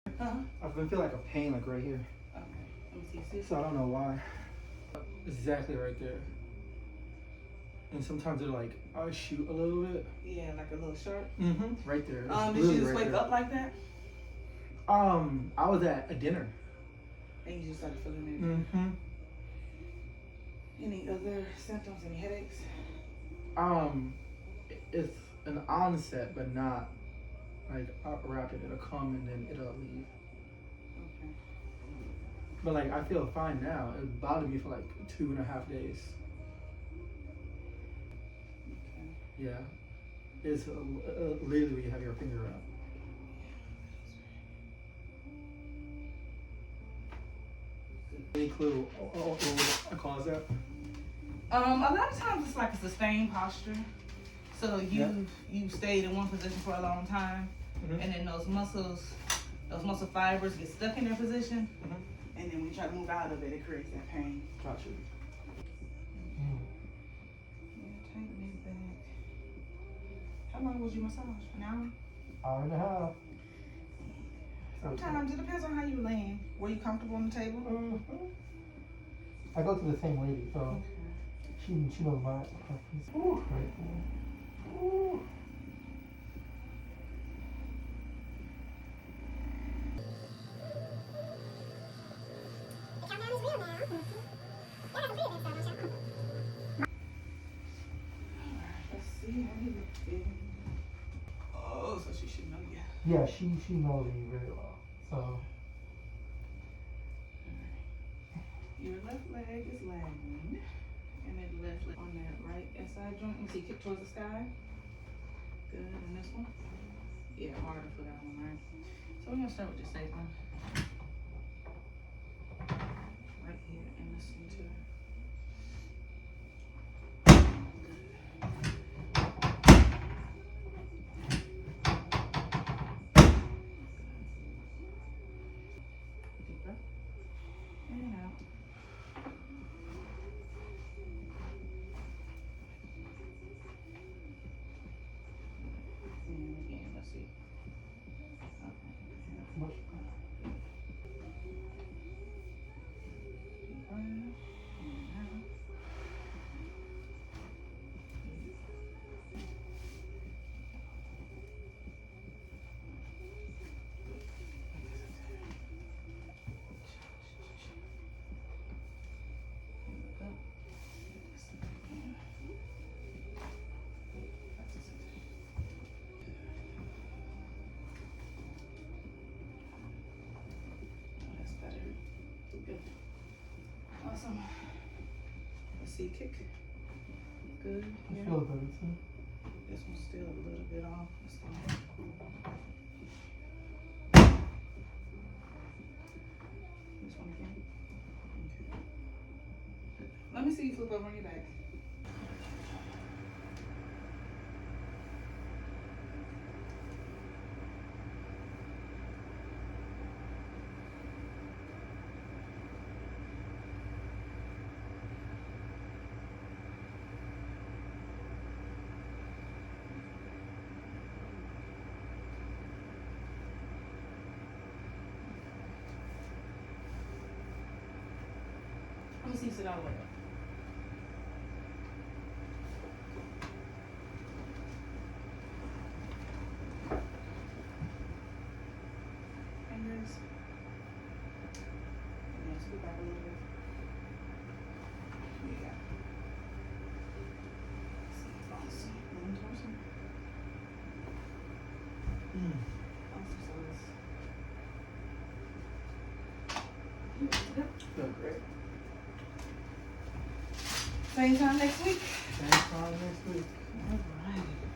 I've been feeling like a pain like right here. Okay. Let me see. So I don't know why. Exactly right there. And sometimes it'll like I shoot a little bit. Yeah, like a little sharp. Right there. Did you just wake up like that? I was at a dinner. And you just started feeling it. Any other symptoms? Any headaches? It's an onset, but not like rapid. It'll come and then it'll leave. Okay. But like I feel fine now. It bothered me for like 2.5 days. Okay. Yeah, it's literally where you have your finger out. Any clue what I cause that? A lot of times it's like a sustained posture. So you've stayed in one position for a long time, and then those muscle fibers get stuck in their position, and then when you try to move out of it, it creates that pain. Gotcha. Yeah, tighten it back. How long was you massage? An hour? Hour and a half. Sometimes it depends on how you're laying. Were you comfortable on the table? I go to the same lady, so she knows my preference. Ooh. Ooh. Let's see how you look. Oh, so she should know you. Yeah, she knows me very well. So Your left leg is lagging, and then left leg on that right inside joint. Let me see, kick towards the sky. Good, and this one? Yeah, harder for that one, right? So we're gonna start with the safe one. Right here, and this one too. Deep breath. And out. And again, let's see. Okay. much. Deep breath. And out. That's better. Good. Awesome. Let's see, kick. Good. I Yeah. feel better too. This one's still a little bit off. Let's go. This one again. Okay. Good. Let me see you flip over on your back. Let me see you sit all the way up. Fingers. And then scoot back a little bit. Yeah. Awesome. One torso. Awesome. So this. Feel great. Same time next week. Same time next week. All right.